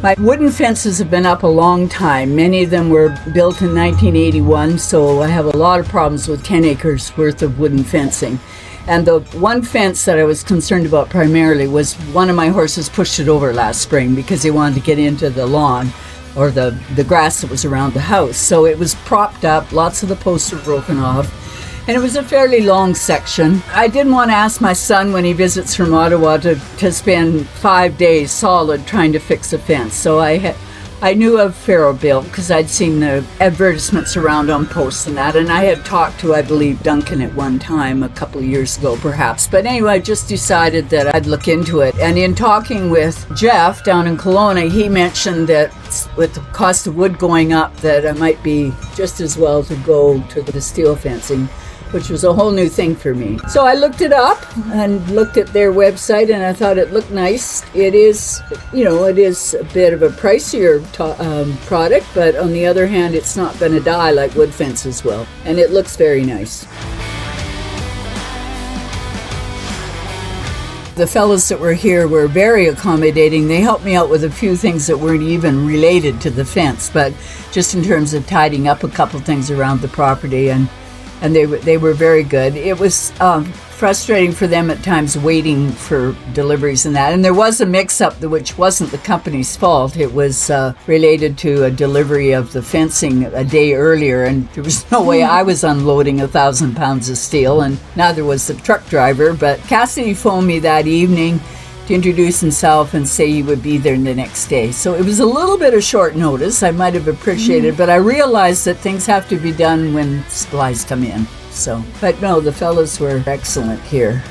My wooden fences have been up a long time. Many of them were built in 1981, so I have a lot of problems with 10 acres worth of wooden fencing. And the one fence that I was concerned about primarily was one of my horses pushed it over last spring because he wanted to get into the lawn or the grass that was around the house. So it was propped up, lots of the posts were broken off, and it was a fairly long section. I didn't want to ask my son when he visits from Ottawa to spend 5 days solid trying to fix a fence. So I knew of Ferrobuilt because I'd seen the advertisements around on posts and that, and I had talked to, I believe, Duncan at one time, a couple of years ago perhaps. But anyway, I just decided that I'd look into it. And in talking with Jeff down in Kelowna, he mentioned that with the cost of wood going up, that it might be just as well to go to the steel fencing, which was a whole new thing for me. So I looked it up and looked at their website, and I thought it looked nice. It is, it is a bit of a pricier product, but on the other hand, it's not going to die like wood fences will. And it looks very nice. The fellows that were here were very accommodating. They helped me out with a few things that weren't even related to the fence, but just in terms of tidying up a couple things around the property, and they were very good. It was frustrating for them at times waiting for deliveries and that. And there was a mix-up which wasn't the company's fault. It was related to a delivery of the fencing a day earlier, and there was no way I was unloading 1,000 pounds of steel, and neither was the truck driver. But Cassidy phoned me that evening to introduce himself and say he would be there the next day. So it was a little bit of short notice. I might have appreciated, but I realized that things have to be done when supplies come in. But no, the fellows were excellent here.